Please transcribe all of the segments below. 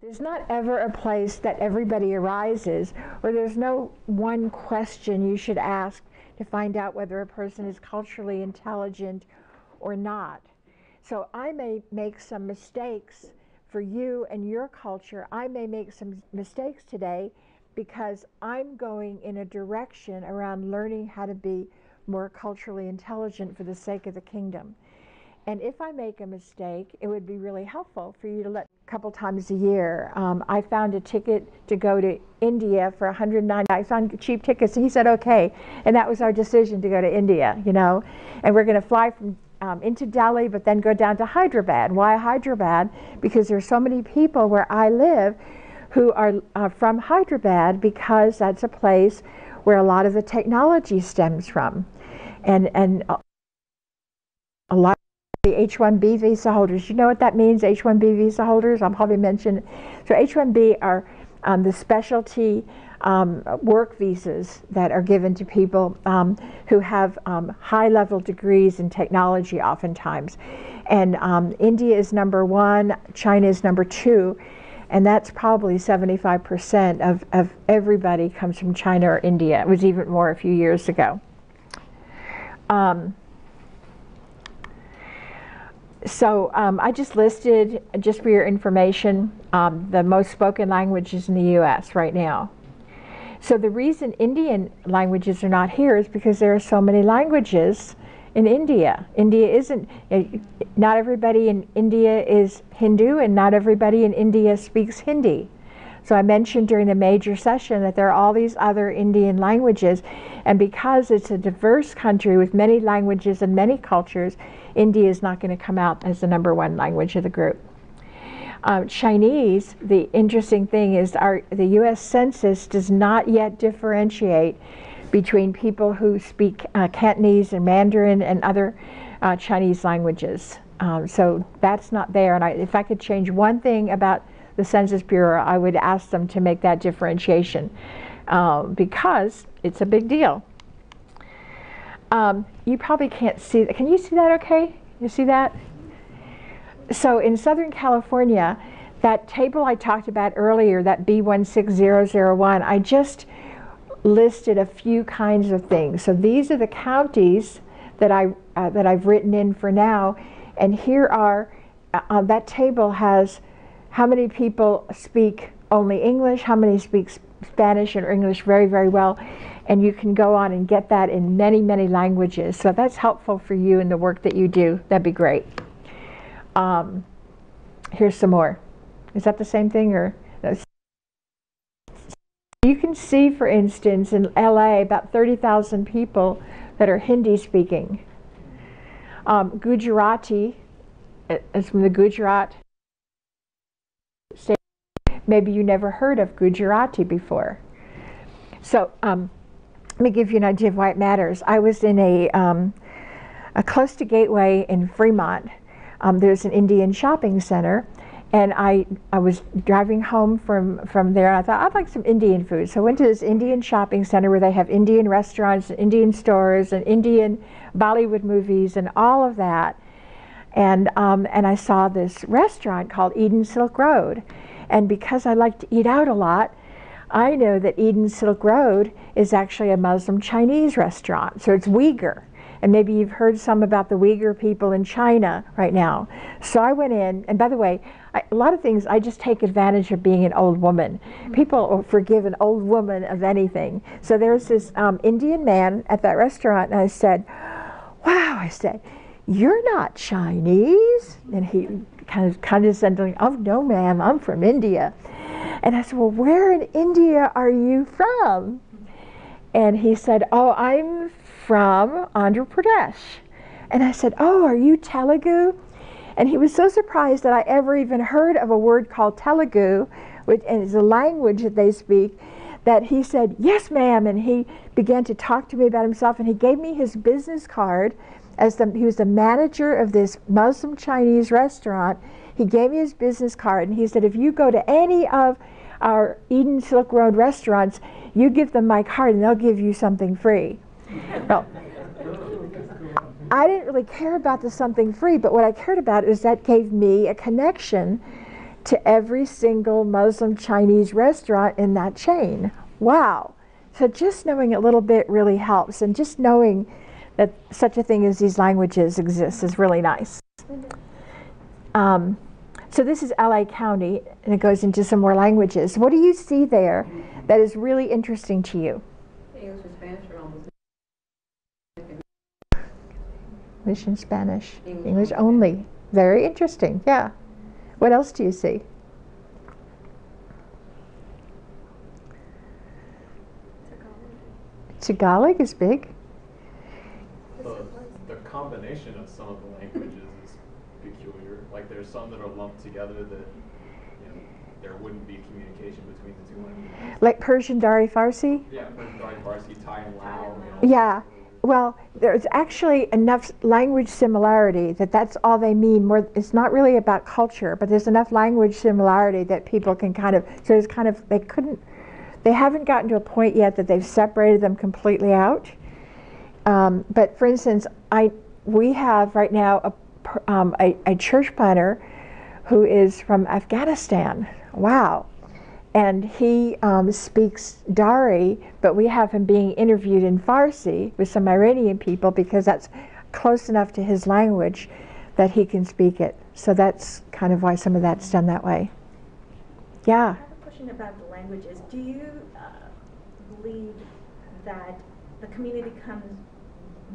There's not ever a place that everybody arises, or there's no one question you should ask to find out whether a person is culturally intelligent or not. So I may make some mistakes for you and your culture. I may make some mistakes today because I'm going in a direction around learning how to be more culturally intelligent for the sake of the kingdom. And if I make a mistake, it would be really helpful for you to let a couple times a year. I found a ticket to go to India for $190. I found cheap tickets, and he said, okay. And that was our decision to go to India, you know. And we're going to fly from into Delhi, but then go down to Hyderabad. Why Hyderabad? Because there's so many people where I live who are from Hyderabad, because that's a place where a lot of the technology stems from. And a lot the H-1B visa holders. You know what that means, H-1B visa holders? I'll probably mention. So H-1B are the specialty work visas that are given to people who have high-level degrees in technology oftentimes. And India is number 1, China is number 2, and that's probably 75% of everybody comes from China or India. It was even more a few years ago. So I just listed, just for your information, the most spoken languages in the U.S. right now. So the reason Indian languages are not here is because there are so many languages in India. India isn't, not everybody in India is Hindu, and not everybody in India speaks Hindi. So I mentioned during the major session that there are all these other Indian languages, and because it's a diverse country with many languages and many cultures, India is not going to come out as the number 1 language of the group. Chinese, the interesting thing is the U.S. Census does not yet differentiate between people who speak Cantonese and Mandarin and other Chinese languages. So that's not there, and if I could change one thing about the Census Bureau, I would ask them to make that differentiation because it's a big deal. You probably can't see that. Can you see that okay? You see that? So in Southern California, that table I talked about earlier, that B16001, I just listed a few kinds of things. So these are the counties that I've written in for now, and here are, that table has how many people speak only English, how many speak Spanish or English very, very well, and you can go on and get that in many, many languages. So that's helpful for you in the work that you do. That'd be great. Here's some more. Is that the same thing, or? No? You can see, for instance, in LA, about 30,000 people that are Hindi speaking. Gujarati is from the Gujarat state. Maybe you never heard of Gujarati before. So let me give you an idea of why it matters. I was in a close to Gateway in Fremont. There's an Indian shopping center, and I was driving home from there, and I thought, I'd like some Indian food. So I went to this Indian shopping center where they have Indian restaurants, and Indian stores, and Indian Bollywood movies, and all of that. And I saw this restaurant called Eden Silk Road. And because I like to eat out a lot, I know that Eden Silk Road is actually a Muslim Chinese restaurant. So it's Uyghur. And maybe you've heard some about the Uyghur people in China right now. So I went in, and by the way, a lot of things, I just take advantage of being an old woman. People forgive an old woman of anything. So there's this Indian man at that restaurant, and I said, wow, I said, you're not Chinese? And he kind of condescendingly, oh no ma'am, I'm from India. And I said, well, where in India are you from? And he said, oh, I'm from Andhra Pradesh. And I said, oh, are you Telugu? And he was so surprised that I ever even heard of a word called Telugu, which is a language that they speak, that he said, yes ma'am, and he began to talk to me about himself, and he gave me his business card. He was the manager of this Muslim Chinese restaurant. He gave me his business card, and he said, if you go to any of our Eden Silk Road restaurants, you give them my card and they'll give you something free. Well, I didn't really care about the something free, but what I cared about is that gave me a connection to every single Muslim Chinese restaurant in that chain. Wow. So just knowing a little bit really helps, and just knowing that such a thing as these languages exist is really nice. So this is LA County, and it goes into some more languages. What do you see there that is really interesting to you? English and Spanish are almost English and Spanish. English only. Very interesting, yeah. What else do you see? Tagalog is big. The combination of some of the languages is peculiar. Like there's some that are lumped together that there wouldn't be communication between the two languages. Like Persian Dari Farsi? Yeah, Persian Dari Farsi, Thai and Lao. Yeah. Well, there's actually enough language similarity that that's all they mean. More, it's not really about culture, but there's enough language similarity that people can kind of, so it's kind of, they haven't gotten to a point yet that they've separated them completely out. But for instance, we have right now a church planter who is from Afghanistan. Wow. And he speaks Dari, but we have him being interviewed in Farsi with some Iranian people because that's close enough to his language that he can speak it. So that's kind of why some of that's done that way. Yeah? I have a question about the languages. Do you believe that the community comes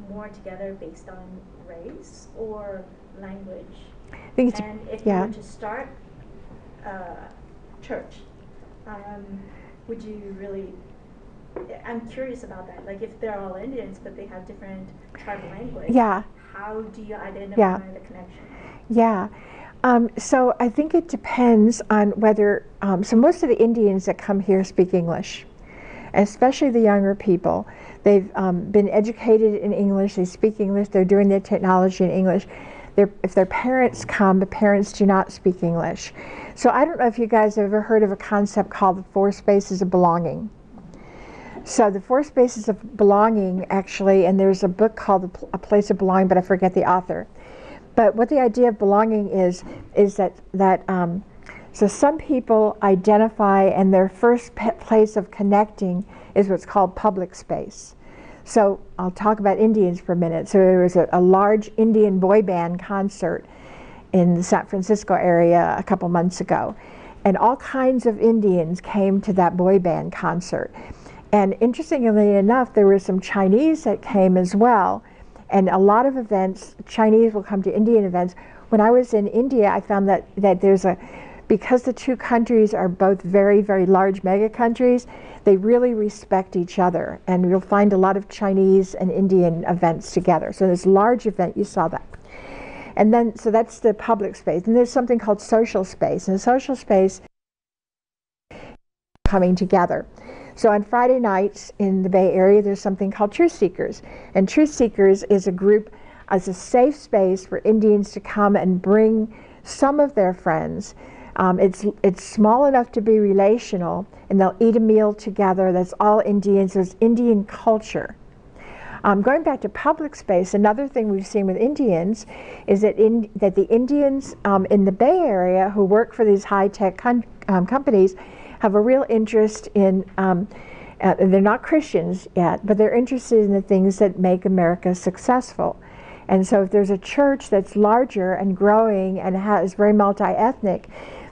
more together based on race or language? I think it's, and if yeah. you were to start church, would you really, I'm curious about that, like if they're all Indians but they have different tribal language, yeah. how do you identify Yeah. the connection? Yeah. So I think it depends on whether, so most of the Indians that come here speak English, especially the younger people. They've been educated in English, they speak English, they're doing their technology in English. If their parents come, the parents do not speak English. So I don't know if you guys have ever heard of a concept called the 4 spaces of belonging. So the 4 spaces of belonging actually, and there's a book called A Place of Belonging, but I forget the author. But what the idea of belonging is that so some people identify, and their first place of connecting is what's called public space. So I'll talk about Indians for a minute. So there was a large Indian boy band concert in the San Francisco area a couple months ago. And all kinds of Indians came to that boy band concert. And interestingly enough, there were some Chinese that came as well. And a lot of events, Chinese will come to Indian events. When I was in India, I found that there's because the two countries are both very, very large mega countries, they really respect each other. And you'll find a lot of Chinese and Indian events together. So this large event, you saw that. And then, so that's the public space. And there's something called social space. And the social space coming together. So on Friday nights in the Bay Area, there's something called Truth Seekers. And Truth Seekers is a group, as a safe space for Indians to come and bring some of their friends. It's small enough to be relational, and they'll eat a meal together. That's all Indians. There's Indian culture. Going back to public space, another thing we've seen with Indians is that the Indians in the Bay Area who work for these high-tech companies have a real interest in, they're not Christians yet, but they're interested in the things that make America successful. And so if there's a church that's larger and growing and is very multi-ethnic,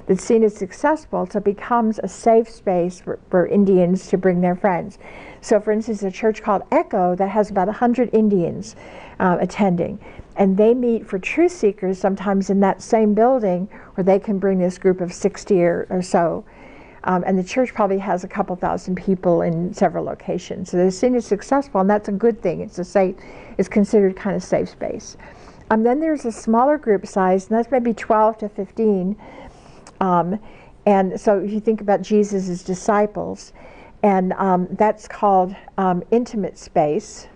that's seen as successful, so it becomes a safe space for Indians to bring their friends. So for instance, a church called Echo that has about 100 Indians attending. And they meet for Truth Seekers sometimes in that same building where they can bring this group of 60 or so. And the church probably has a couple thousand people in several locations. So they're seen as successful, and that's a good thing. It's considered kind of safe space. Then there's a smaller group size, and that's maybe 12 to 15. And so if you think about Jesus' disciples, and that's called intimate space.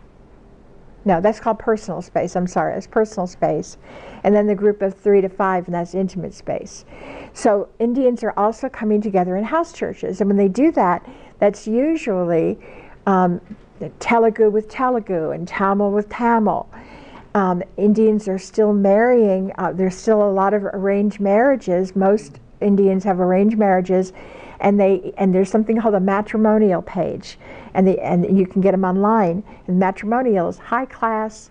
No, that's called personal space. I'm sorry, it's personal space. And then the group of 3 to 5, and that's intimate space. So Indians are also coming together in house churches. And when they do that, that's usually Telugu with Telugu and Tamil with Tamil. Indians are still marrying. There's still a lot of arranged marriages. Most Indians have arranged marriages, and there's something called a matrimonial page, and you can get them online. And matrimonial is high class,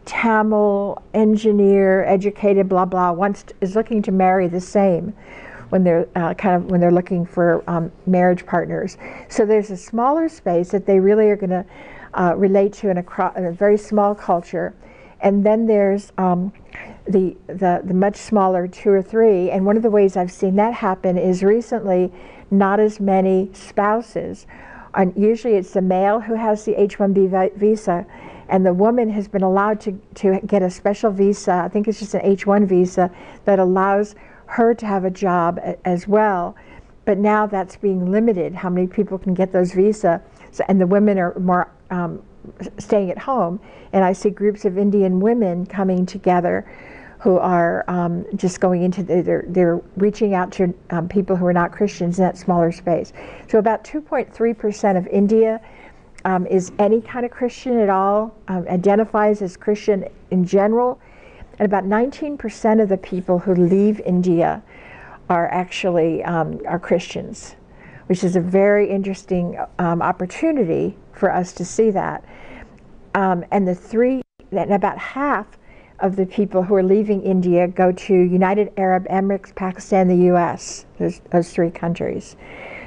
Tamil, engineer, educated, blah blah, is looking to marry the same when they're when they're looking for marriage partners. So there's a smaller space that they really are going to relate to in a very small culture, and then there's the much smaller 2 or 3. And one of the ways I've seen that happen is recently not as many spouses. And usually it's the male who has the H-1B visa, and the woman has been allowed to get a special visa. I think it's just an H-1 visa that allows her to have a job as well. But now that's being limited, how many people can get those visas, and the women are more staying at home. And I see groups of Indian women coming together who are just going into, they're reaching out to people who are not Christians in that smaller space. So about 2.3% of India is any kind of Christian at all, identifies as Christian in general. And about 19% of the people who leave India are actually are Christians, which is a very interesting opportunity for us to see that. And about half of the people who are leaving India go to United Arab Emirates, Pakistan, the U.S., those 3 countries.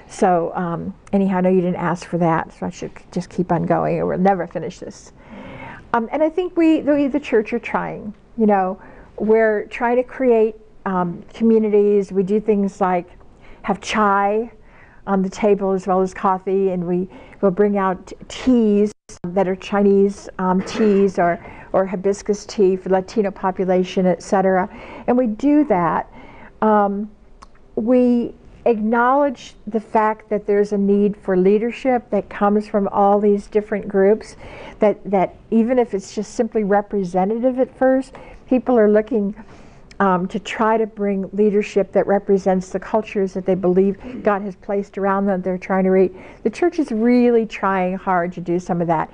So anyhow, I know you didn't ask for that, so I should just keep on going, or we'll never finish this. And I think we, the church, are trying. You know, we're trying to create communities. We do things like have chai on the table as well as coffee, and we will bring out teas that are Chinese teas or hibiscus tea for Latino population, etc. And we do that. We acknowledge the fact that there's a need for leadership that comes from all these different groups, that even if it's just simply representative at first, people are looking to try to bring leadership that represents the cultures that they believe God has placed around them. They're trying to reach. The church is really trying hard to do some of that.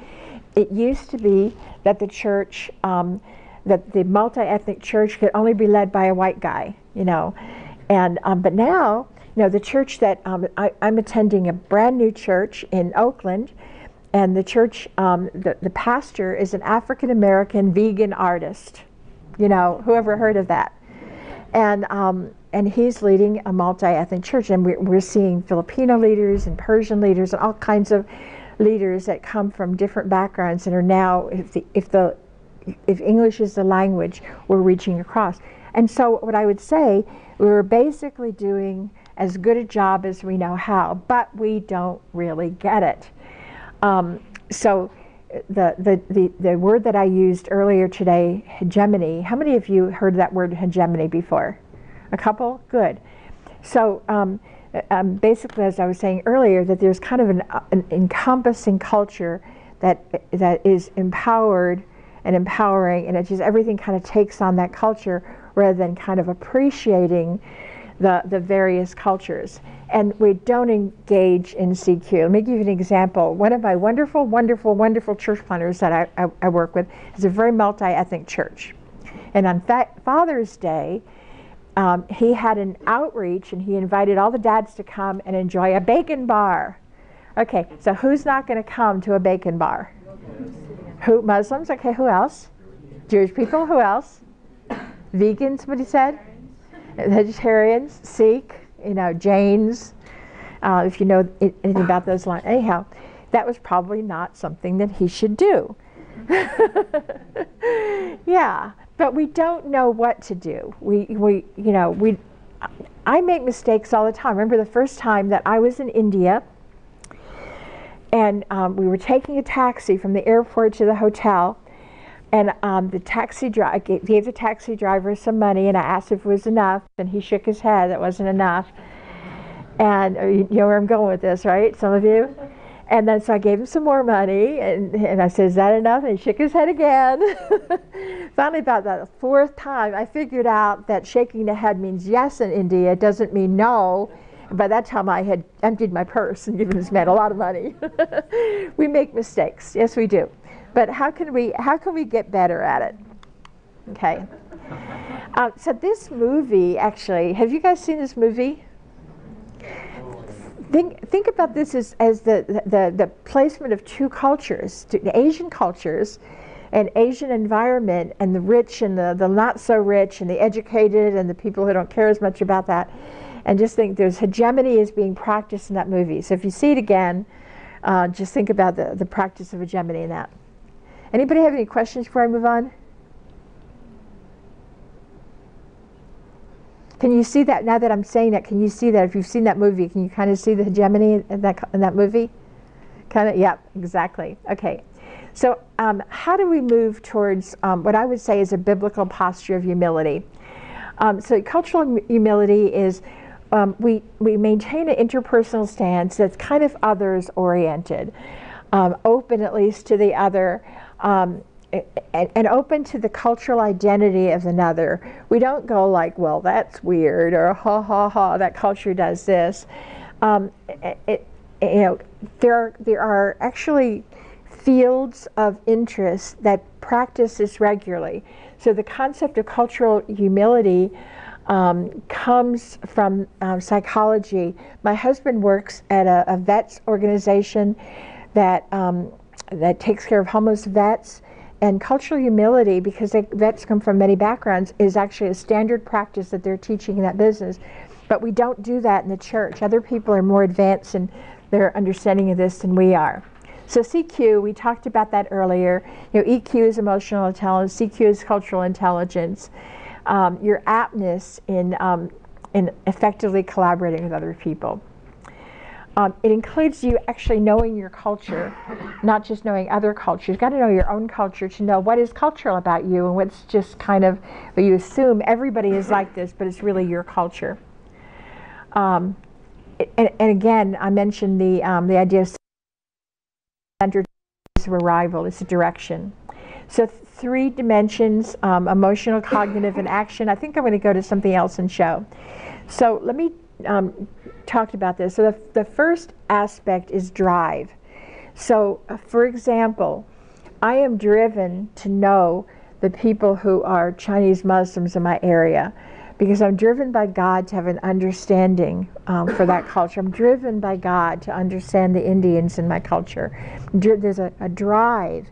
It used to be that the church, that the multi-ethnic church could only be led by a white guy, and but now, the church that I'm attending, a brand new church in Oakland, and the church, the pastor is an African American vegan artist. Whoever heard of that? And he's leading a multi-ethnic church, and we're seeing Filipino leaders and Persian leaders and all kinds of leaders that come from different backgrounds and are now, if English is the language, we're reaching across. And so what I would say, we're basically doing as good a job as we know how, but we don't really get it. So the word that I used earlier today, hegemony, how many of you heard that word hegemony before? A couple? Good. So basically, as I was saying earlier, that there's kind of an encompassing culture that is empowered and empowering, and it just everything kind of takes on that culture rather than kind of appreciating the various cultures. And we don't engage in CQ. Let me give you an example. One of my wonderful, wonderful, wonderful church planners that I work with is a very multi-ethnic church. And on Father's Day, he had an outreach, and he invited all the dads to come and enjoy a bacon bar. Okay, so who's not going to come to a bacon bar? Who? Muslims? Okay, who else? Jewish people? Who else? Vegans, what he said? Vegetarians, Sikh, Jains, if you know anything about those lines. Anyhow, that was probably not something that he should do. Yeah, but we don't know what to do. I make mistakes all the time. Remember the first time that I was in India, and we were taking a taxi from the airport to the hotel, and the taxi driver gave the taxi driver some money, and I asked if it was enough, and he shook his head. That wasn't enough. And you know where I'm going with this, right? Some of you. And then so I gave him some more money, and I said, "Is that enough?" And he shook his head again. Finally, about the 4th time, I figured out that shaking the head means yes in India. It doesn't mean no. By that time, I had emptied my purse and given this man a lot of money. We make mistakes. Yes, we do. But how can we get better at it? Okay. So this movie, actually, have you guys seen this movie? Think about this as the placement of two cultures, the Asian cultures, an Asian environment, and the rich and the not so rich, and the educated and the people who don't care as much about that. And just think there's hegemony is being practiced in that movie. So if you see it again, just think about the practice of hegemony in that. Anybody have any questions before I move on? Can you see that, now that I'm saying that, can you see that if you've seen that movie, can you kind of see the hegemony in that movie? Kind of, yeah, exactly. Okay. So how do we move towards what I would say is a biblical posture of humility? So cultural humility is we maintain an interpersonal stance that's kind of others oriented, open at least to the other, and open to the cultural identity of another. We don't go like, well, that's weird, or ha ha ha, that culture does this. There are actually fields of interest that practice this regularly. So the concept of cultural humility comes from psychology. My husband works at a vets organization that takes care of homeless vets. And cultural humility, because vets come from many backgrounds, is actually a standard practice that they're teaching in that business. But we don't do that in the church. Other people are more advanced in their understanding of this than we are. So CQ, we talked about that earlier. EQ is emotional intelligence, CQ is cultural intelligence. Your aptness in effectively collaborating with other people. It includes you actually knowing your culture, not just knowing other cultures. You've got to know your own culture to know what is cultural about you and what's just kind of, well, you assume everybody is like this, but it's really your culture. And again, I mentioned the idea of centered of arrival. It's a direction. So 3 dimensions, emotional, cognitive, and action. I think I'm going to go to something else and show. So let me talk about this. So the first aspect is drive. So for example, I am driven to know the people who are Chinese Muslims in my area because I'm driven by God to have an understanding for that culture. I'm driven by God to understand the Indians in my culture. There's a drive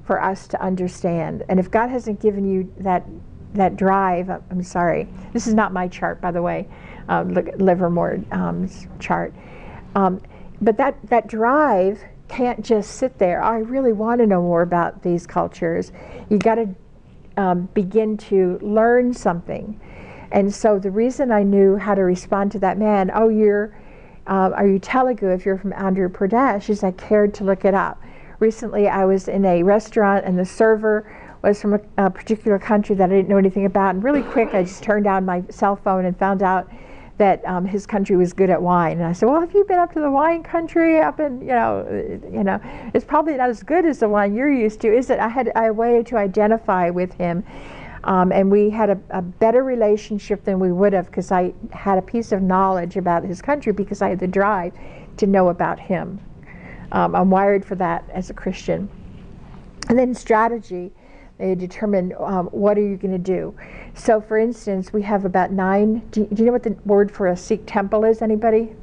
for us to understand. And if God hasn't given you that drive, I'm sorry. This is not my chart, by the way. Look at Livermore's chart. But that drive can't just sit there. I really want to know more about these cultures. You got to begin to learn something. And so the reason I knew how to respond to that man, are you Telugu if you're from Andhra Pradesh, is I cared to look it up. Recently I was in a restaurant and the server was from a particular country that I didn't know anything about, and really quick I just turned on my cell phone and found out that his country was good at wine. And I said, well, have you been up to the wine country up in, it's probably not as good as the wine you're used to, is it? I waited to identify with him. And we had a better relationship than we would have because I had a piece of knowledge about his country because I had the drive to know about him. I'm wired for that as a Christian. And then strategy, they determine what are you going to do. So for instance, we have about 9, do you know what the word for a Sikh temple is, anybody?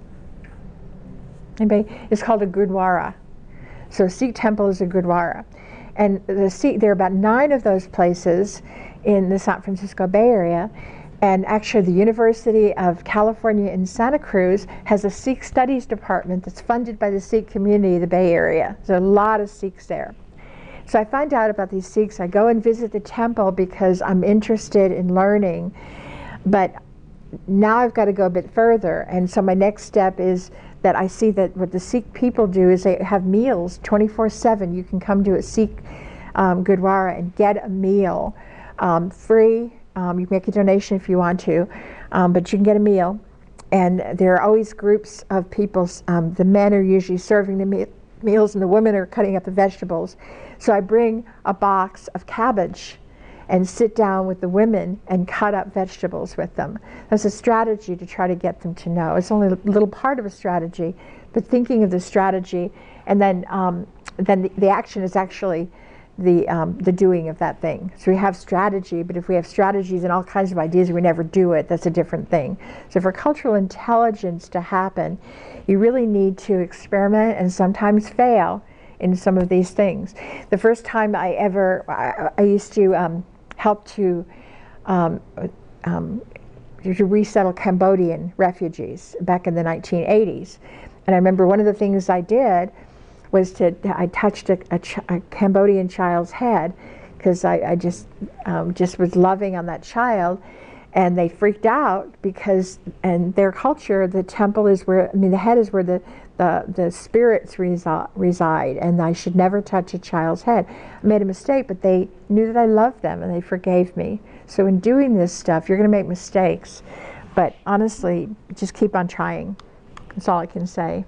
Anybody? It's called a Gurdwara. So a Sikh temple is a Gurdwara. And there are about 9 of those places in the San Francisco Bay Area. And actually the University of California in Santa Cruz has a Sikh studies department that's funded by the Sikh community of the Bay Area. There's a lot of Sikhs there. So I find out about these Sikhs. I go and visit the temple because I'm interested in learning. But now I've got to go a bit further. And so my next step is that I see that what the Sikh people do is they have meals 24/7. You can come to a Sikh Gurdwara and get a meal free. You can make a donation if you want to, but you can get a meal. And there are always groups of people. The men are usually serving the meals and the women are cutting up the vegetables. So I bring a box of cabbage and sit down with the women and cut up vegetables with them. That's a strategy to try to get them to know. It's only a little part of a strategy, but thinking of the strategy, and then the action is actually the doing of that thing. So we have strategy, but if we have strategies and all kinds of ideas, we never do it, that's a different thing. So for cultural intelligence to happen, you really need to experiment and sometimes fail in some of these things. The first time I used to help to resettle Cambodian refugees back in the 1980s. And I remember one of the things I did was I touched a Cambodian child's head because I just was loving on that child, and they freaked out because in their culture the temple is where, the head is where the spirits reside, and I should never touch a child's head. I made a mistake, but they knew that I loved them and they forgave me. So in doing this stuff, you're going to make mistakes, but honestly, just keep on trying. That's all I can say.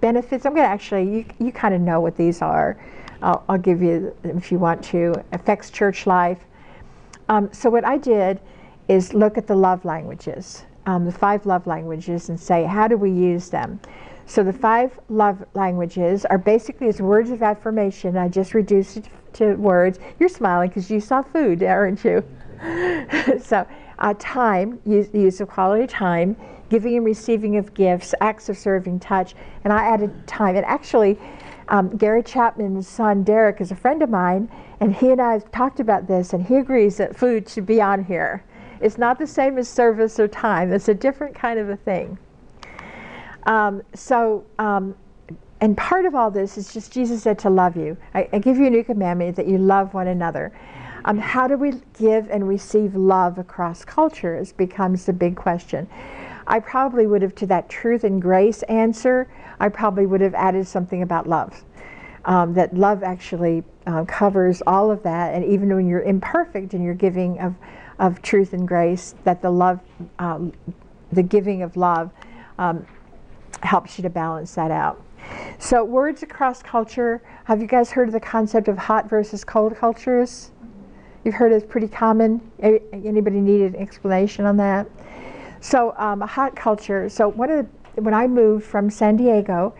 Benefits, I'm going to actually, you kind of know what these are. I'll give you, if you want to. Affects church life. So what I did is look at the love languages, the 5 love languages, and say, how do we use them? So the 5 love languages are basically as words of affirmation. I just reduced it to words. You're smiling because you saw food, aren't you? So time, use of quality time, giving and receiving of gifts, acts of serving, touch, and I added time. And actually, Gary Chapman's son Derek is a friend of mine, and he and I have talked about this, and he agrees that food should be on here. It's not the same as service or time. It's a different kind of a thing. And part of all this is just Jesus said to love you. I give you a new commandment, that you love one another. How do we give and receive love across cultures becomes the big question. I probably would have, to that truth and grace answer, I probably would have added something about love. That love actually covers all of that, and even when you're imperfect and you're giving of truth and grace, that the giving of love helps you to balance that out. So words across culture, have you guys heard of the concept of hot versus cold cultures? You've heard it's pretty common. Anybody need an explanation on that? So a hot culture, so when I moved from San Diego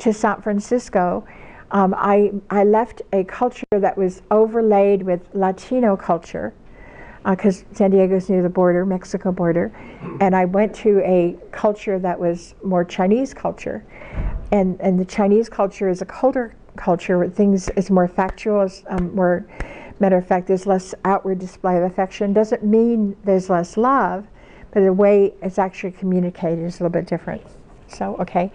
to San Francisco, I left a culture that was overlaid with Latino culture, because San Diego's near the border, Mexico border, and I went to a culture that was more Chinese culture. And the Chinese culture is a colder culture where things is more factual, more matter of fact, there's less outward display of affection. Doesn't mean there's less love, but the way it's actually communicated is a little bit different. So, okay.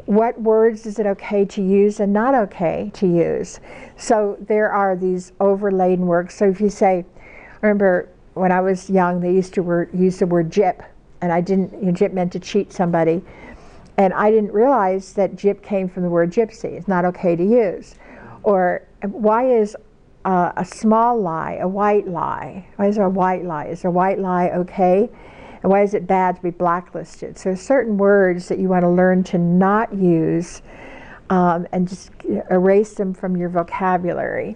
What words is it okay to use and not okay to use? So there are these overladen words. So if you say, I remember when I was young, they used to use the word gyp, and gyp meant to cheat somebody. And I didn't realize that gyp came from the word gypsy. It's not okay to use. Or why is a small lie a white lie? Why is there a white lie? Is a white lie okay? And why is it bad to be blacklisted? So certain words that you want to learn to not use and just erase them from your vocabulary.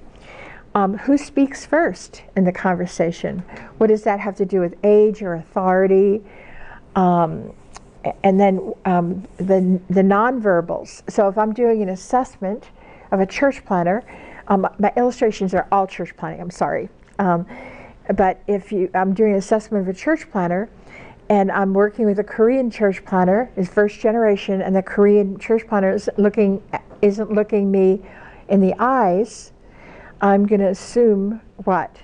Who speaks first in the conversation? What does that have to do with age or authority? And then the nonverbals. So if I'm doing an assessment of a church planner, my illustrations are all church planning, I'm sorry. But if I'm doing an assessment of a church planner, and I'm working with a Korean church planner, is first generation, and the Korean church planner isn't looking me in the eyes, I'm going to assume what?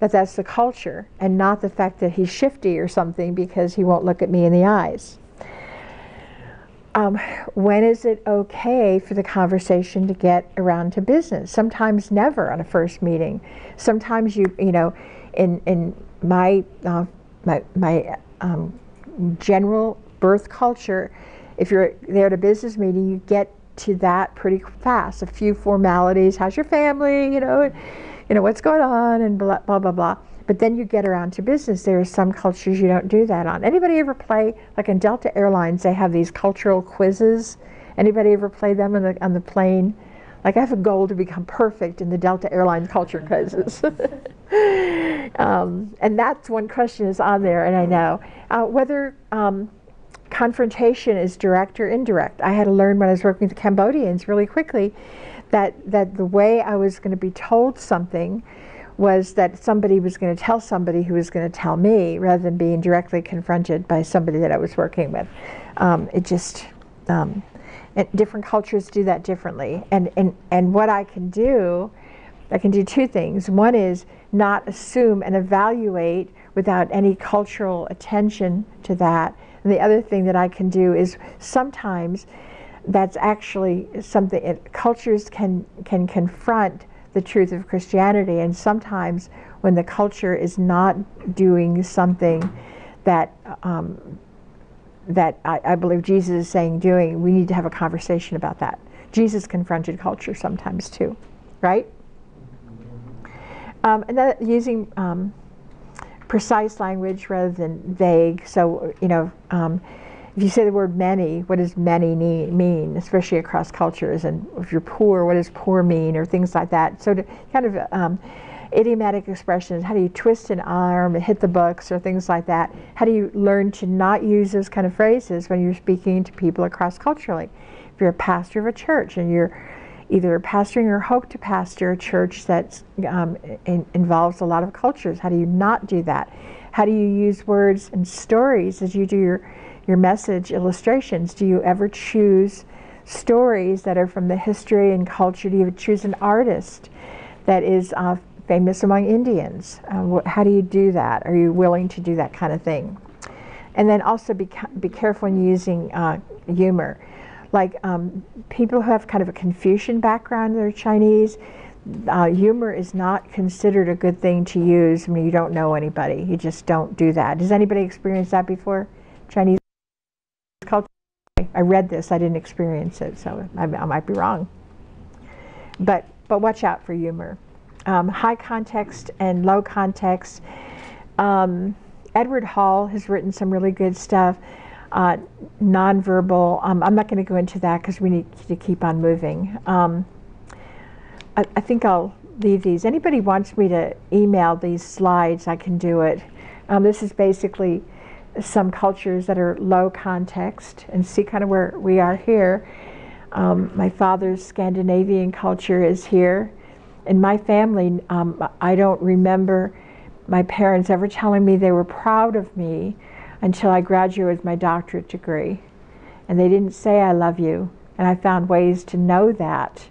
That's the culture, and not the fact that he's shifty or something because he won't look at me in the eyes. When is it okay for the conversation to get around to business? Sometimes never on a first meeting. Sometimes in my general birth culture, if you're there at a business meeting, you get to that pretty fast. A few formalities, how's your family, what's going on, and blah, blah, blah, blah. But then you get around to business. There are some cultures you don't do that on. Anybody ever play, like in Delta Airlines, they have these cultural quizzes. Anybody ever play them on the plane? Like, I have a goal to become perfect in the Delta Airlines culture quizzes. And that's one question is on there, and I know. Whether confrontation is direct or indirect. I had to learn when I was working with the Cambodians really quickly that the way I was going to be told something was that somebody was going to tell somebody who was going to tell me, rather than being directly confronted by somebody that I was working with. Different cultures do that differently. And what I can do two things. One is not assume and evaluate without any cultural attention to that. And the other thing that I can do is sometimes that's actually something, cultures can confront the truth of Christianity, and sometimes when the culture is not doing something that I believe Jesus is saying doing, we need to have a conversation about that. Jesus confronted culture sometimes too, right? And that using precise language rather than vague. So, if you say the word many, what does many mean, especially across cultures? And if you're poor, what does poor mean, or things like that? So to kind of idiomatic expressions, how do you twist an arm and hit the books, or things like that? How do you learn to not use those kind of phrases when you're speaking to people across culturally? If you're a pastor of a church and you're either pastoring or hope to pastor a church that involves a lot of cultures, how do you not do that? How do you use words and stories as you do your message illustrations? Do you ever choose stories that are from the history and culture? Do you choose an artist that is famous among Indians? How do you do that? Are you willing to do that kind of thing? And then also be careful in using humor. Like people who have kind of a Confucian background, they're Chinese, humor is not considered a good thing to use when you don't know anybody. You just don't do that. Does anybody experience that before? Chinese culture? I read this, I didn't experience it, so I might be wrong. But watch out for humor. High context and low context. Edward Hall has written some really good stuff. Nonverbal. I'm not going to go into that because we need to keep on moving. I think I'll leave these. Anybody wants me to email these slides, I can do it. This is basically some cultures that are low context, and see kind of where we are here. My father's Scandinavian culture is here. In my family, I don't remember my parents ever telling me they were proud of me until I graduated with my doctorate degree. And they didn't say I love you. And I found ways to know that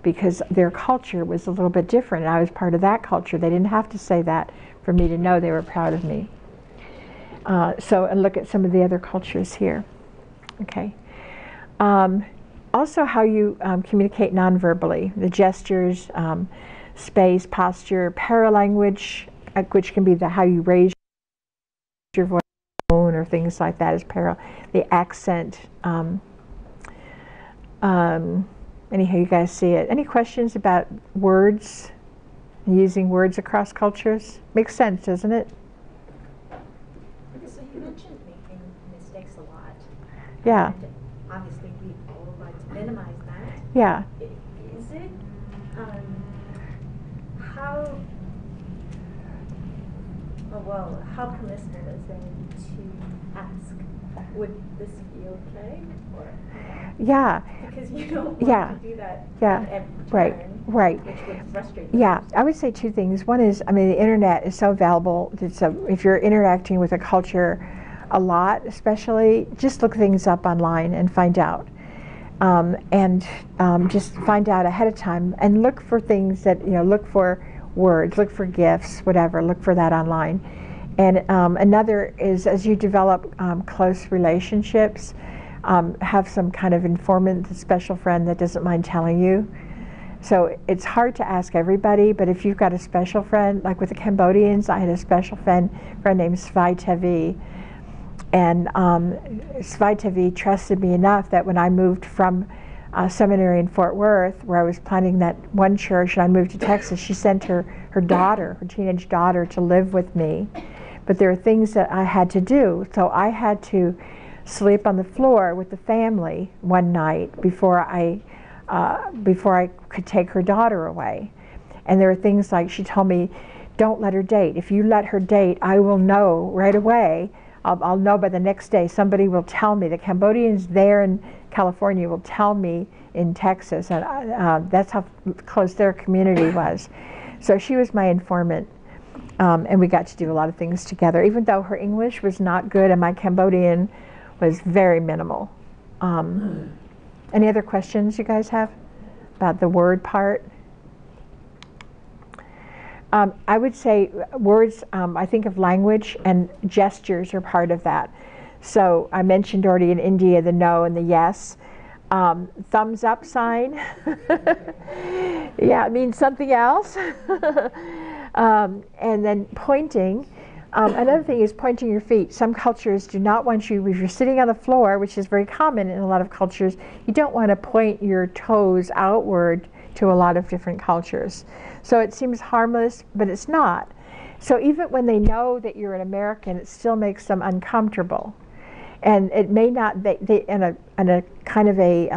because their culture was a little bit different, and I was part of that culture. They didn't have to say that for me to know they were proud of me. And look at some of the other cultures here. Okay. Also how you communicate non-verbally, the gestures, space, posture, paralanguage, which can be how you raise your voice or things like that, is the accent. Anyhow, you guys see it. Any questions about words, using words across cultures? Makes sense, doesn't it? So you mentioned making mistakes a lot. Yeah. And obviously, we all like to minimize that. Yeah. Is it, how permissible is it to ask, would this be okay? Or, Yeah. because you don't want to do that at every turn, right. which would frustrate you. Yeah, I would say two things. One is, the internet is so available. If you're interacting with a culture a lot, especially, just look things up online and find out. Just find out ahead of time and look for things that, look for words, look for gifts, whatever, look for that online. And another is, as you develop close relationships, have some kind of informant, special friend that doesn't mind telling you. So it's hard to ask everybody, but if you've got a special friend, like with the Cambodians, I had a special friend named Svai Tevi. And Svai Tevi trusted me enough that when I moved from seminary in Fort Worth, where I was planning that one church, and I moved to Texas, she sent her teenage daughter, to live with me. But there were things that I had to do. So I had to sleep on the floor with the family one night before I could take her daughter away. And there were things like, she told me, don't let her date. If you let her date, I will know right away. I'll know by the next day. Somebody will tell me. The Cambodians there in California will tell me in Texas, and that's how close their community was. So she was my informant, and we got to do a lot of things together, even though her English was not good and my Cambodian was very minimal. Any other questions you guys have about the word part? I would say words, I think of language, and gestures are part of that. So I mentioned already in India the no and the yes. Thumbs up sign. Yeah, it means something else. And then pointing. Another thing is pointing your feet. Some cultures do not want you, if you're sitting on the floor, which is very common in a lot of cultures, you don't want to point your toes outward to a lot of different cultures. So it seems harmless, but it's not. So even when they know that you're an American, it still makes them uncomfortable. And it may not, in a kind of a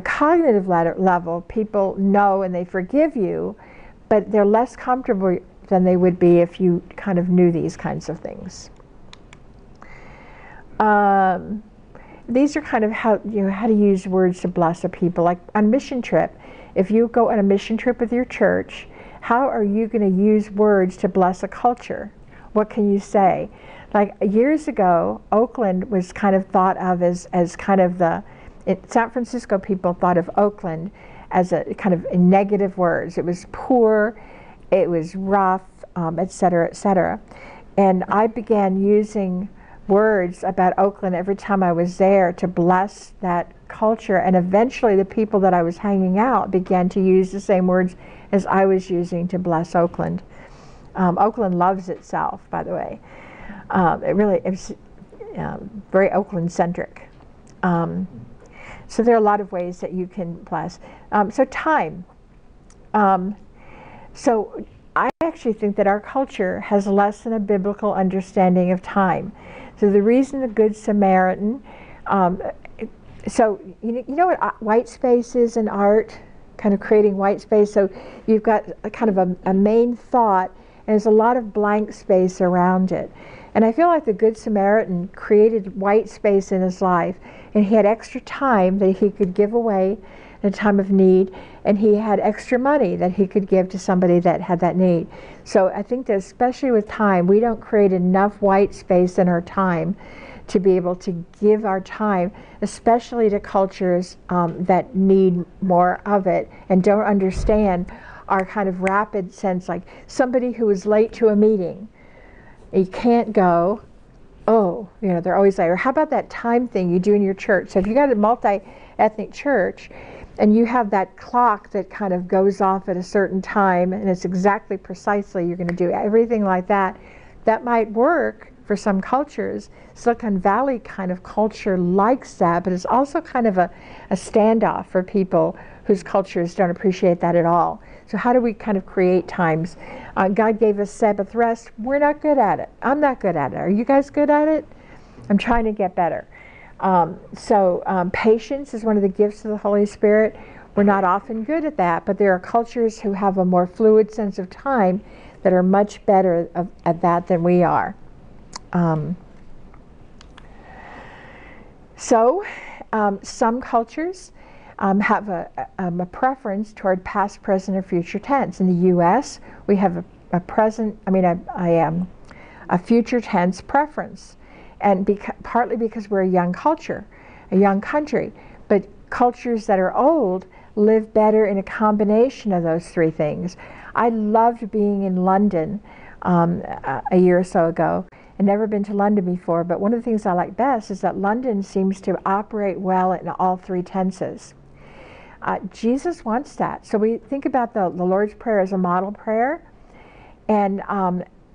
cognitive level, people know and they forgive you, but they're less comfortable than they would be if you kind of knew these kinds of things. These are kind of how to use words to bless a people. Like on mission trip, if you go on a mission trip with your church, how are you going to use words to bless a culture? What can you say? Like years ago, Oakland was kind of thought of as kind of San Francisco people thought of Oakland as a kind of negative words. It was poor, it was rough, et cetera, et cetera. And I began using words about Oakland every time I was there to bless that culture, and eventually the people that I was hanging out began to use the same words as I was using to bless Oakland. Oakland loves itself, by the way. It's very Oakland-centric. So there are a lot of ways that you can bless. So time. So I actually think that our culture has less than a biblical understanding of time. So the reason the Good Samaritan, so you know what white space is in art, kind of creating white space. So you've got a kind of a main thought, and there's a lot of blank space around it. And I feel like the Good Samaritan created white space in his life, and he had extra time that he could give away in a time of need, and he had extra money that he could give to somebody that had that need. So I think that especially with time, we don't create enough white space in our time to be able to give our time, especially to cultures that need more of it and don't understand our kind of rapid sense, like somebody who is late to a meeting. You can't go, oh, they're always late. Or how about that time thing you do in your church? So if you got a multi-ethnic church and you have that clock that kind of goes off at a certain time and it's exactly precisely you're going to do everything like that, that might work for some cultures. Silicon Valley kind of culture likes that, but it's also kind of a standoff for people whose cultures don't appreciate that at all. So how do we kind of create times? God gave us Sabbath rest. We're not good at it. I'm not good at it. Are you guys good at it? I'm trying to get better. Patience is one of the gifts of the Holy Spirit. We're not often good at that, but there are cultures who have a more fluid sense of time that are much better at that than we are. Some cultures have a preference toward past, present, or future tense. In the U.S., we have a future tense preference, and partly because we're a young culture, a young country. But cultures that are old live better in a combination of those three things. I loved being in London a year or so ago. I'd never been to London before, but one of the things I like best is that London seems to operate well in all three tenses. Jesus wants that. So we think about the Lord's Prayer as a model prayer, and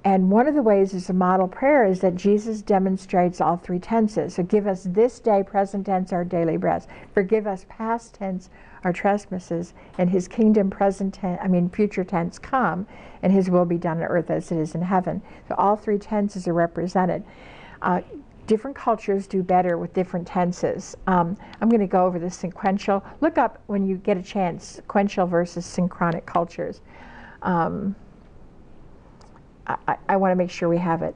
one of the ways it's a model prayer is that Jesus demonstrates all three tenses. So give us this day, present tense, our daily bread. Forgive us past tense, our trespasses, and his kingdom future tense come, and his will be done on earth as it is in heaven. So all three tenses are represented. Different cultures do better with different tenses. I'm going to go over the sequential. Look up when you get a chance, sequential versus synchronic cultures. I want to make sure we have it.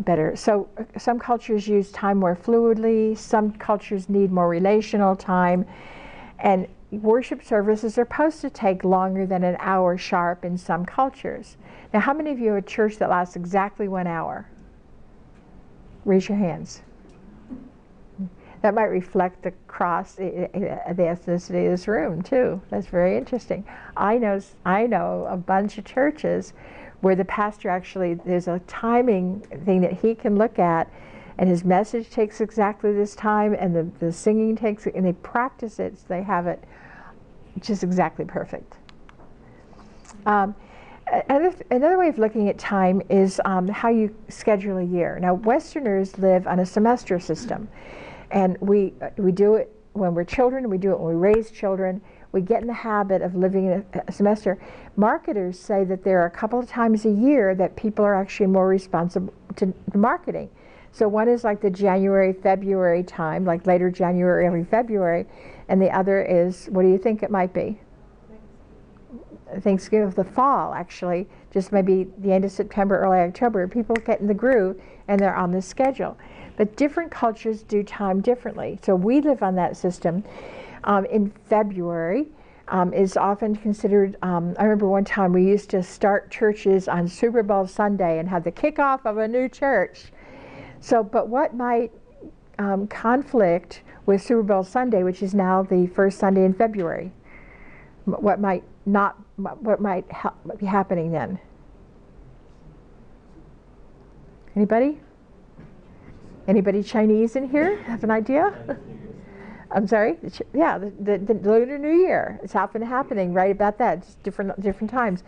better. So some cultures use time more fluidly, some cultures need more relational time, and worship services are supposed to take longer than an hour sharp in some cultures. Now, how many of you have a church that lasts exactly 1 hour? Raise your hands. That might reflect the the ethnicity of this room too. That's very interesting. I know a bunch of churches where the pastor actually, there's a timing thing that he can look at, and his message takes exactly this time, and the singing takes it, and they practice it, so they have it just exactly perfect. Another way of looking at time is how you schedule a year. Now, Westerners live on a semester system, and we do it when we're children, we do it when we raise children. We get in the habit of living in a semester. Marketers say that there are a couple of times a year that people are actually more responsible to marketing. So one is like the January, February time, like later January, early February, and the other is, what do you think it might be? Thanksgiving of the fall, actually, just maybe the end of September, early October. People get in the groove and they're on the schedule. But different cultures do time differently. So we live on that system. In February is often considered, I remember one time we used to start churches on Super Bowl Sunday and have the kickoff of a new church. So, but what might conflict with Super Bowl Sunday, which is now the first Sunday in February? What might be happening then? Anybody? Anybody Chinese in here? Have an idea? I'm sorry? Yeah, the Lunar New Year. It's often happening right about that. It's different times.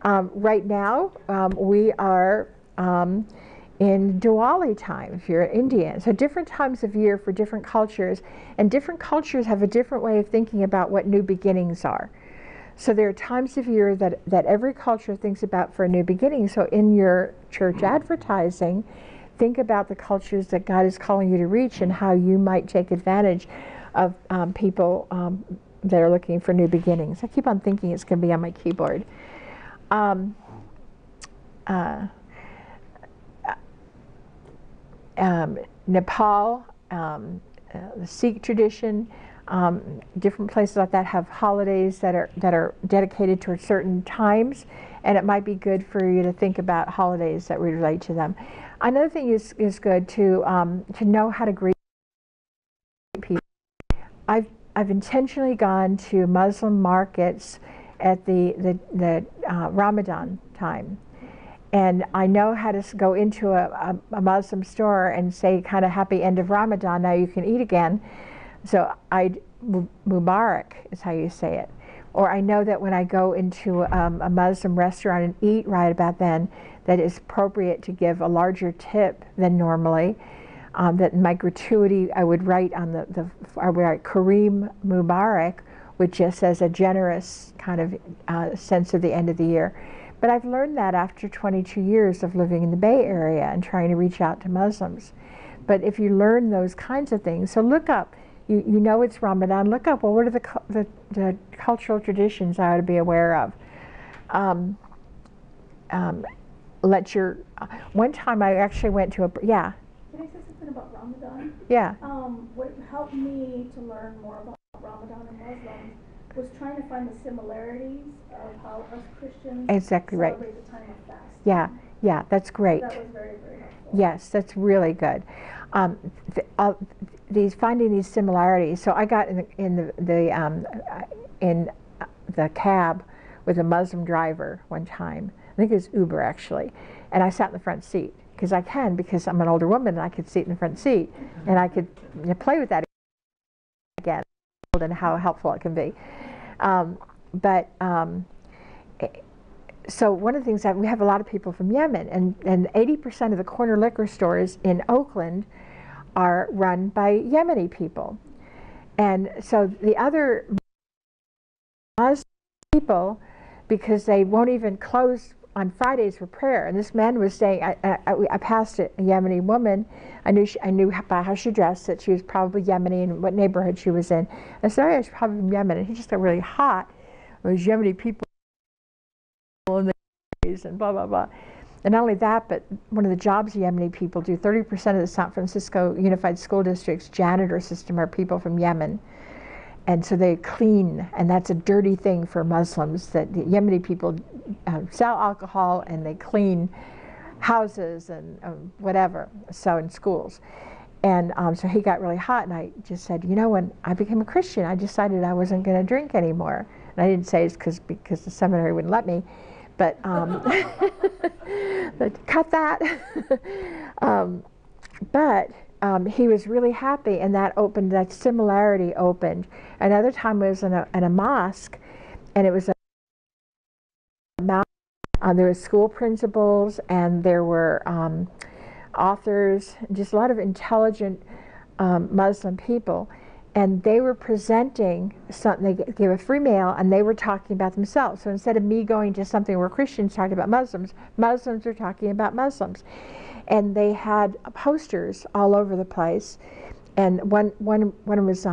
Right now, we are in Diwali time, if you're Indian. So different times of year for different cultures, and different cultures have a different way of thinking about what new beginnings are. So there are times of year that every culture thinks about for a new beginning. So in your church advertising, think about the cultures that God is calling you to reach and how you might take advantage of people that are looking for new beginnings. I keep on thinking it's going to be on my keyboard. Nepal, the Sikh tradition, different places like that have holidays that are dedicated to certain times, and it might be good for you to think about holidays that relate to them. Another thing is good to know how to greet people. I've intentionally gone to Muslim markets at the Ramadan time, and I know how to go into a Muslim store and say kind of happy end of Ramadan, now you can eat again. So Mubarak is how you say it. Or I know that when I go into a Muslim restaurant and eat right about then, that it's appropriate to give a larger tip than normally. That my gratuity, I would write on I would write Kareem Mubarak, which just says a generous kind of sense of the end of the year. But I've learned that after 22 years of living in the Bay Area and trying to reach out to Muslims. But if you learn those kinds of things, so look up, you know it's Ramadan, look up, well, what are the cultural traditions I ought to be aware of? One time I actually went to Can I say something about Ramadan? Yeah. What helped me to learn more about Ramadan and Muslims was trying to find the similarities of how us Christians Exactly right. celebrate the time of fasting. Yeah, that's great. That was very, very helpful. Yes, that's really good. Finding these similarities. So I got in the cab with a Muslim driver one time. I think it was Uber actually, and I sat in the front seat because I'm an older woman and I could sit in the front seat and I could play with that again and how helpful it can be. So one of the things that we have a lot of people from Yemen, and 80% of the corner liquor stores in Oakland are run by Yemeni people. And so the other Muslim people, because they won't even close on Fridays for prayer. And this man was saying, I passed a Yemeni woman. I knew by how she dressed that she was probably Yemeni and what neighborhood she was in. I said, oh yeah, she's probably from Yemen. And he just got really hot. It was Yemeni people in the days and blah, blah, blah. And not only that, but one of the jobs Yemeni people do, 30% of the San Francisco Unified School District's janitor system are people from Yemen. And so they clean, and that's a dirty thing for Muslims, that the Yemeni people sell alcohol and they clean houses and whatever, so in schools. And so he got really hot, and I just said, you know, when I became a Christian, I decided I wasn't going to drink anymore. And I didn't say it's because the seminary wouldn't let me, but, but cut that. But he was really happy, and that opened, that similarity opened. Another time was in a mosque, and it was a there were school principals, and there were authors, just a lot of intelligent Muslim people, and they were presenting something. They gave a free meal, and they were talking about themselves. So instead of me going to something where Christians talked about Muslims, Muslims were talking about Muslims. And they had posters all over the place, and one was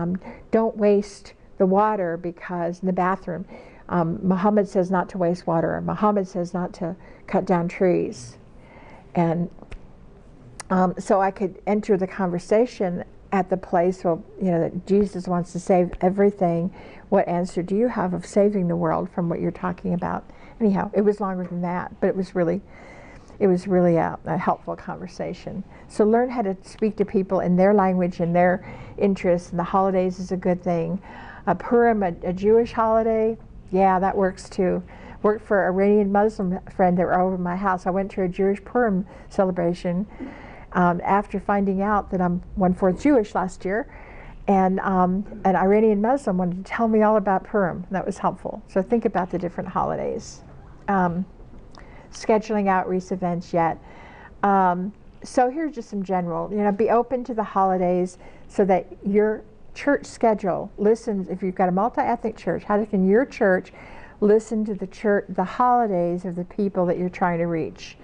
don't waste the water, because in the bathroom Muhammad says not to waste water, Muhammad says not to cut down trees. And so I could enter the conversation at the place, well, you know, that Jesus wants to save everything. What answer do you have of saving the world from what you're talking about? Anyhow, it was longer than that, but it was really a helpful conversation. So learn how to speak to people in their language and their interests, and the holidays is a good thing. Purim, a Jewish holiday, yeah, that works too. Worked for an Iranian Muslim friend that were over at my house. I went to a Jewish Purim celebration after finding out that I'm 1/4 Jewish last year, and an Iranian Muslim wanted to tell me all about Purim. That was helpful. So think about the different holidays. Scheduling outreach events yet. So here's just some general, you know, be open to the holidays so that your church schedule listens. If you've got a multi-ethnic church, how can your church listen to the holidays of the people that you're trying to reach?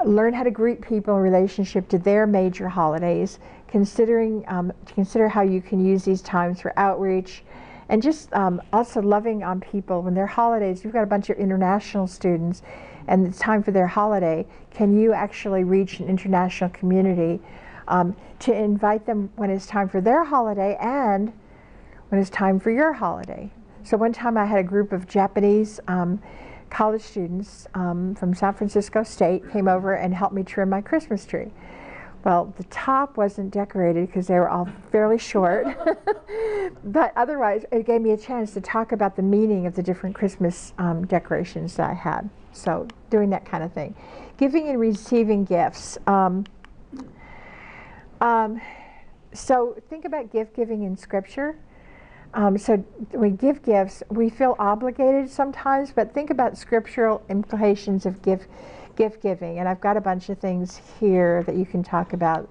Learn how to greet people in relationship to their major holidays, consider how you can use these times for outreach, and just also loving on people when their holidays. You've got a bunch of international students, and it's time for their holiday. Can you actually reach an international community to invite them when it's time for their holiday and when it's time for your holiday? So one time I had a group of Japanese college students from San Francisco State came over and helped me trim my Christmas tree. Well, the top wasn't decorated because they were all fairly short, but otherwise it gave me a chance to talk about the meaning of the different Christmas decorations that I had. So doing that kind of thing. Giving and receiving gifts. So think about gift giving in Scripture. So when we give gifts, we feel obligated sometimes, but think about scriptural implications of gift giving. And I've got a bunch of things here that you can talk about.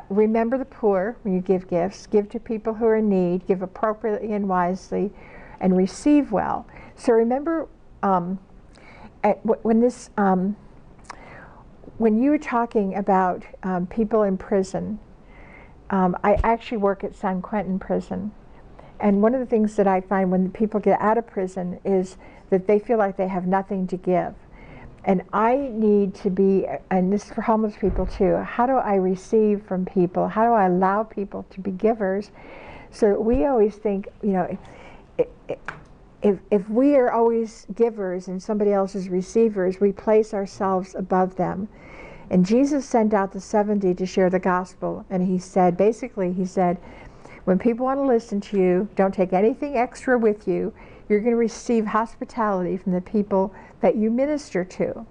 Remember the poor when you give gifts. Give to people who are in need. Give appropriately and wisely, and receive well. So remember when you were talking about people in prison. I actually work at San Quentin prison, and one of the things that I find when people get out of prison is that they feel like they have nothing to give. And I need to be, and this is for homeless people too, how do I receive from people? How do I allow people to be givers? So we always think, you know, if we are always givers and somebody else is receivers, we place ourselves above them. And Jesus sent out the 70 to share the gospel, and he said, when people want to listen to you, don't take anything extra with you. You're going to receive hospitality from the people that you minister to.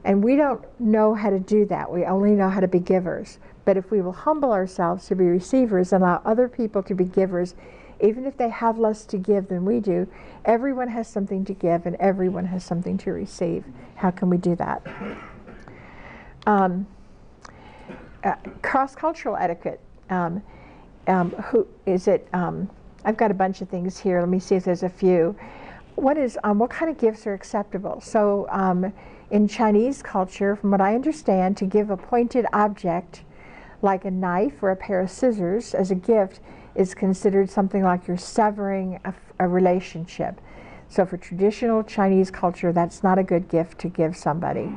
And we don't know how to do that. We only know how to be givers. But if we will humble ourselves to be receivers and allow other people to be givers, even if they have less to give than we do, everyone has something to give and everyone has something to receive. How can we do that? Cross-cultural etiquette. Who is it? I've got a bunch of things here. Let me see if there's a few. One is what kind of gifts are acceptable? So in Chinese culture, from what I understand, to give a pointed object like a knife or a pair of scissors as a gift is considered something like you're severing a relationship. So for traditional Chinese culture, that's not a good gift to give somebody.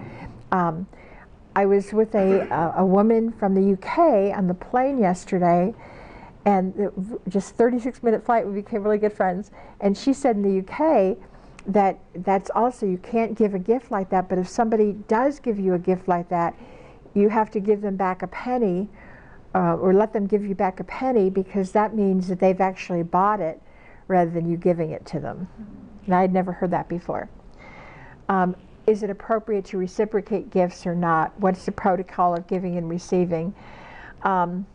I was with a woman from the UK on the plane yesterday, and just 36-minute flight, we became really good friends. And she said in the UK that that's also, you can't give a gift like that, but if somebody does give you a gift like that, you have to give them back a penny, or let them give you back a penny, because that means that they've actually bought it rather than you giving it to them. And I had never heard that before. Is it appropriate to reciprocate gifts or not? What's the protocol of giving and receiving? To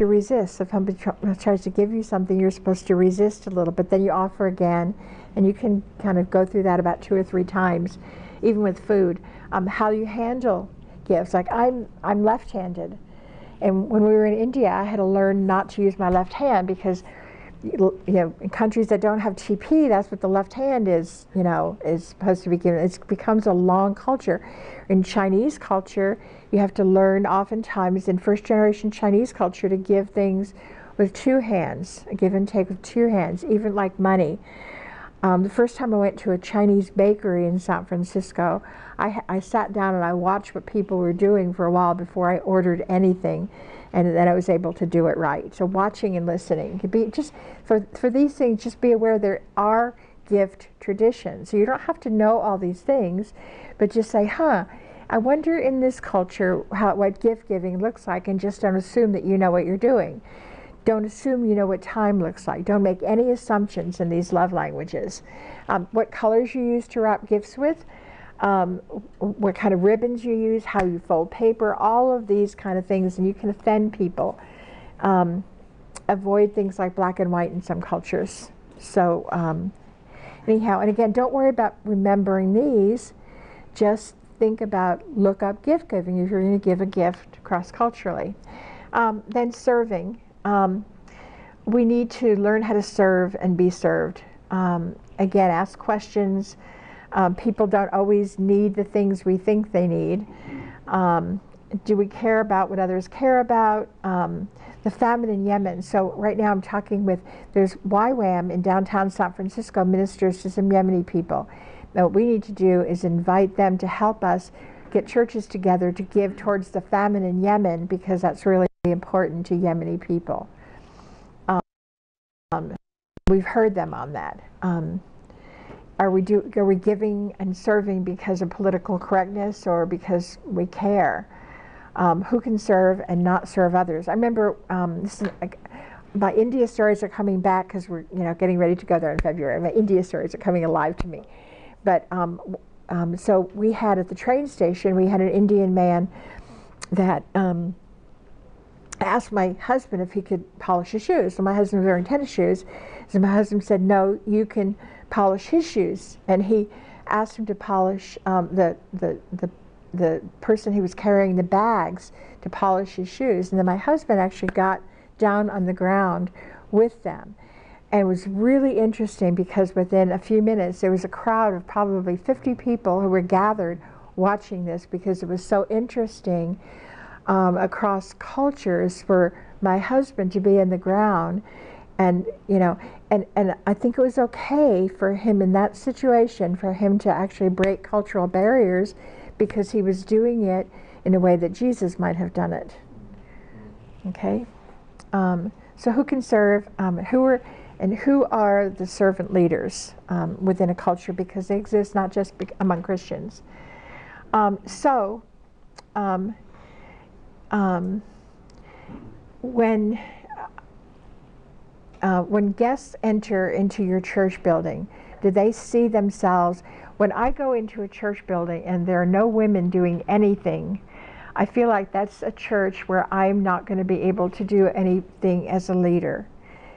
resist. If somebody tries to give you something, you're supposed to resist a little, but then you offer again, and you can kind of go through that about 2 or 3 times, even with food. How you handle gifts. Like I'm left-handed, and when we were in India, I had to learn not to use my left hand, because you know, in countries that don't have TP, that's what the left hand is, you know, is supposed to be given. It becomes a long culture. In Chinese culture, you have to learn oftentimes in first generation Chinese culture to give things with 2 hands, a give and take with 2 hands, even like money. The first time I went to a Chinese bakery in San Francisco, I sat down and I watched what people were doing for a while before I ordered anything, and then I was able to do it right. So watching and listening. Could be just for these things, just be aware there are gift traditions. So you don't have to know all these things, but just say, I wonder in this culture what gift giving looks like, and just don't assume that you know what you're doing. Don't assume you know what time looks like. Don't make any assumptions in these love languages. What colors you use to wrap gifts with, what kind of ribbons you use, how you fold paper, all of these kind of things, and you can offend people. Avoid things like black and white in some cultures. So anyhow, and again, don't worry about remembering these. Just think about, look up gift giving if you're going to give a gift cross-culturally. Then serving. We need to learn how to serve and be served. Again, ask questions. People don't always need the things we think they need. Do we care about what others care about? The famine in Yemen. So right now I'm talking with, there's YWAM in downtown San Francisco, ministers to some Yemeni people. Now what we need to do is invite them to help us get churches together to give towards the famine in Yemen, because that's really important to Yemeni people. We've heard them on that. Are we giving and serving because of political correctness or because we care? Who can serve and not serve others? I remember my India stories are coming back, because we're getting ready to go there in February. My India stories are coming alive to me. But so we had at the train station, we had an Indian man that asked my husband if he could polish his shoes. So my husband was wearing tennis shoes. So my husband said, no, you can polish his shoes. And he asked him to polish the person who was carrying the bags to polish his shoes. And then my husband actually got down on the ground with them. And it was really interesting, because within a few minutes there was a crowd of probably 50 people who were gathered watching this, because it was so interesting across cultures for my husband to be in the ground. And and I think it was okay for him in that situation, for him to actually break cultural barriers, because he was doing it in a way that Jesus might have done it. Okay, so who can serve? Who are the servant leaders within a culture, because they exist not just among Christians. When guests enter into your church building, do they see themselves? When I go into a church building and there are no women doing anything, I feel like that's a church where I'm not going to be able to do anything as a leader.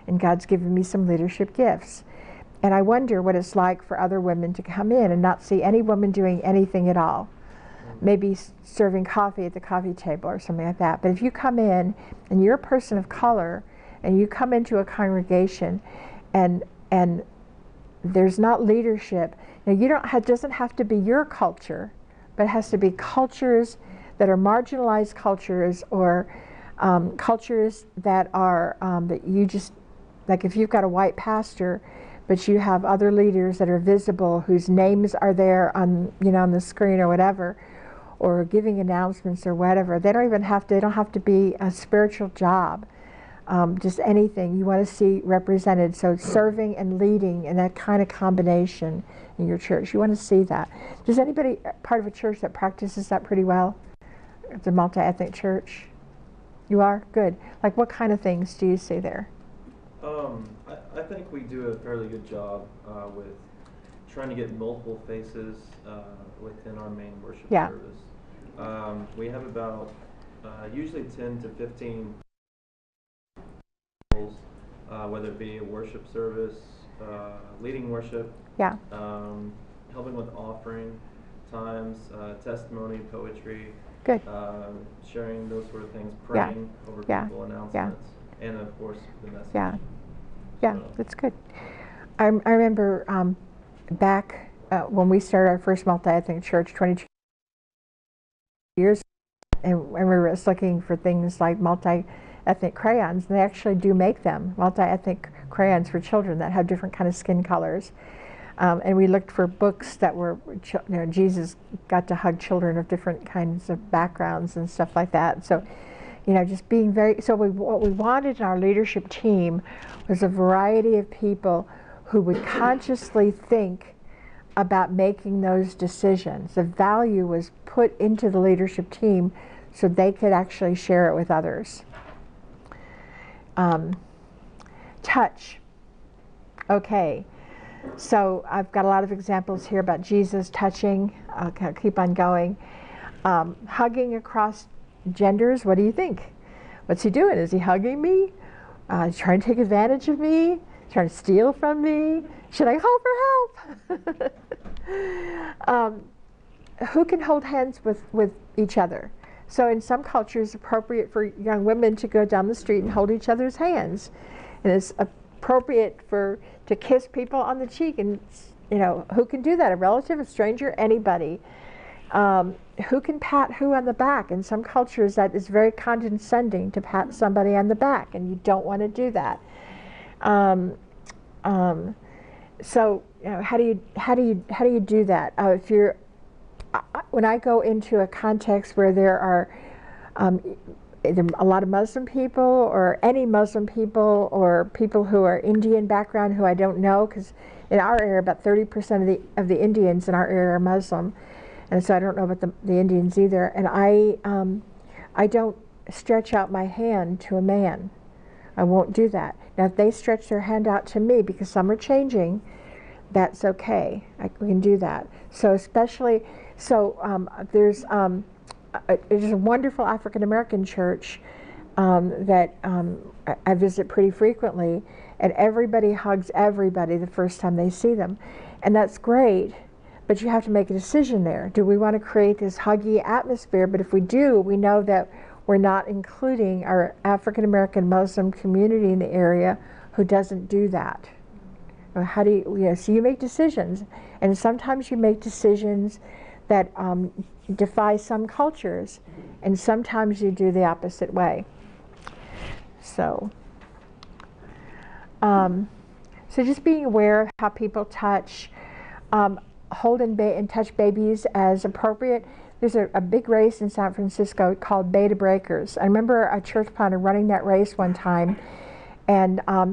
And God's given me some leadership gifts. And I wonder what it's like for other women to come in and not see any woman doing anything at all. Maybe serving coffee at the coffee table or something like that. But if you come in and you're a person of color, and you come into a congregation and there's not leadership, now it doesn't have to be your culture, but it has to be cultures that are marginalized cultures, or cultures that are like if you've got a white pastor, but you have other leaders that are visible whose names are there on, on the screen or whatever, or giving announcements or whatever, they don't have to be a spiritual job. Just anything you want to see represented. So serving and leading and that kind of combination in your church. You want to see that. Does anybody part of a church that practices that pretty well? It's a multi-ethnic church. You are? Good. Like what kind of things do you see there? I think we do a fairly good job with trying to get multiple faces within our main worship service. We have about usually 10 to 15 whether it be a worship service, leading worship, helping with offering times, testimony, poetry, good, sharing those sort of things, praying over people, announcements, and of course the message. That's good. I remember back when we started our first multi-ethnic church 22 years ago, and we were looking for things like multi-ethnic crayons, and they actually do make them, multi-ethnic crayons for children that have different kind of skin colors. And we looked for books that were, Jesus got to hug children of different kinds of backgrounds and stuff like that. So, just being what we wanted in our leadership team was a variety of people who would consciously think about making those decisions. The value was put into the leadership team so they could actually share it with others. Touch. Okay. So I've got a lot of examples here about Jesus touching. I'll keep on going. Hugging across genders. What do you think? What's he doing? Is he hugging me? Trying to take advantage of me? Trying to steal from me? Should I call for help? Who can hold hands with each other? So in some cultures, it's appropriate for young women to go down the street and hold each other's hands. And it's appropriate to kiss people on the cheek. And, who can do that? A relative, a stranger, anybody. Who can pat who on the back? In some cultures, that is very condescending to pat somebody on the back, and you don't want to do that. So, how do you do that? When I go into a context where there are either a lot of Muslim people or any Muslim people or people who are Indian background who I don't know, because in our area about 30% of the Indians in our area are Muslim, and so I don't know about the Indians either. And I don't stretch out my hand to a man. I won't do that. Now if they stretch their hand out to me, because some are changing, that's okay. We can do that. So there's a wonderful African American church that I visit pretty frequently, and everybody hugs everybody the first time they see them, and that's great. But you have to make a decision there. Do we want to create this huggy atmosphere? But if we do, we know that we're not including our African American Muslim community in the area who doesn't do that. How do you? So you make decisions, and sometimes you make decisions that defy some cultures, and sometimes you do the opposite way. So just being aware of how people touch, hold and touch babies as appropriate. There's a big race in San Francisco called Beta Breakers. I remember a church planter running that race one time, and a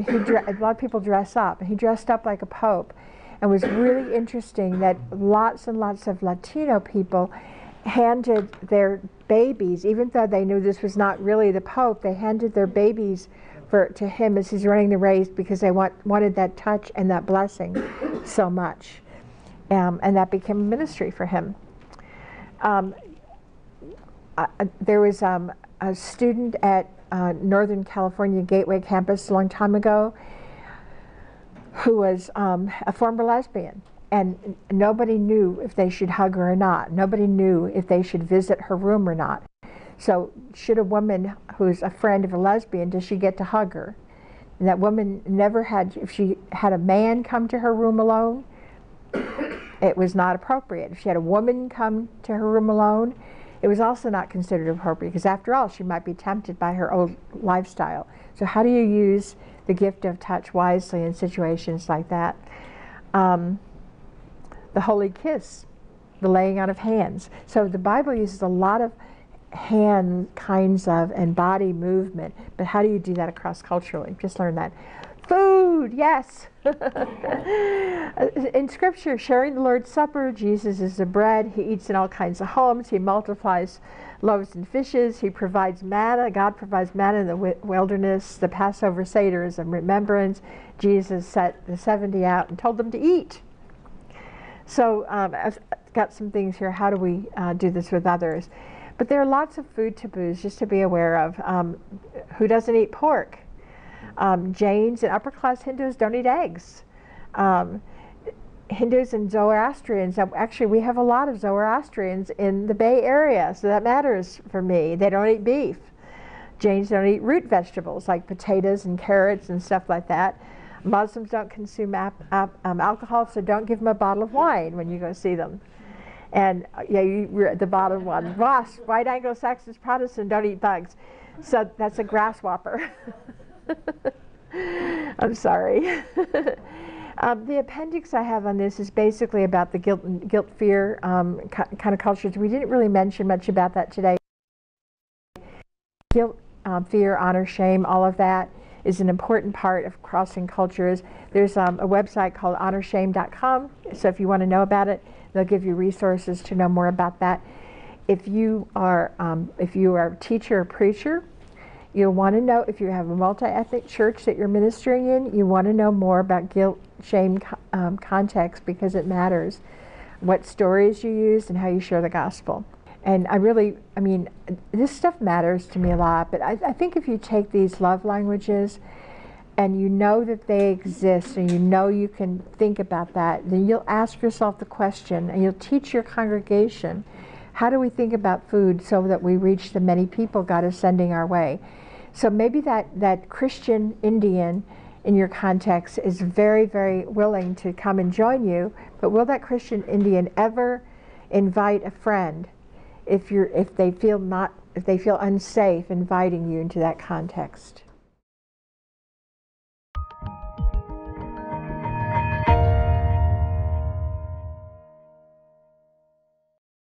lot of people dress up, and he dressed up like a pope. And it was really interesting that lots and lots of Latino people handed their babies, even though they knew this was not really the Pope, they handed their babies to him as he's running the race because they wanted that touch and that blessing so much. And that became a ministry for him. There was a student at Northern California Gateway campus a long time ago who was a former lesbian, and nobody knew if they should hug her or not. Nobody knew if they should visit her room or not. So should a woman who's a friend of a lesbian, does she get to hug her? And that woman never had, if she had a man come to her room alone, it was not appropriate. If she had a woman come to her room alone, it was also not considered appropriate because after all, she might be tempted by her old lifestyle. So how do you use the gift of touch wisely in situations like that? The holy kiss, the laying out of hands. So the Bible uses a lot of hand kinds of and body movement, but how do you do that across culturally? Just learn that. Food, yes. In Scripture, sharing the Lord's Supper, Jesus is the bread. He eats in all kinds of homes. He multiplies loaves and fishes. He provides manna. God provides manna in the wilderness. The Passover Seder is a remembrance. Jesus set the 70 out and told them to eat. So I've got some things here. How do we do this with others? But there are lots of food taboos just to be aware of. Who doesn't eat pork? Jains and upper class Hindus don't eat eggs. Hindus and Zoroastrians, actually we have a lot of Zoroastrians in the Bay Area, so that matters for me. They don't eat beef. Jains don't eat root vegetables like potatoes and carrots and stuff like that. Muslims don't consume alcohol, so don't give them a bottle of wine when you go see them. And yeah, you're at the bottom one. Voss, white Anglo-Saxons, Protestant don't eat bugs. So that's a grasshopper. I'm sorry. The appendix I have on this is basically about the guilt fear kind of cultures. We didn't really mention much about that today. Guilt, fear, honor, shame, all of that is an important part of crossing cultures. There's a website called honorshame.com, so if you want to know about it, they'll give you resources to know more about that. If you are a teacher or preacher, you'll want to know, if you have a multi-ethnic church that you're ministering in, you want to know more about guilt, shame context because it matters. What stories you use and how you share the gospel. And I mean, this stuff matters to me a lot, but I think if you take these love languages and you know that they exist and you know you can think about that, then you'll ask yourself the question and you'll teach your congregation, how do we think about food so that we reach the many people God is sending our way? So maybe that Christian Indian in your context is very, very willing to come and join you, but will that Christian Indian ever invite a friend if they feel unsafe inviting you into that context?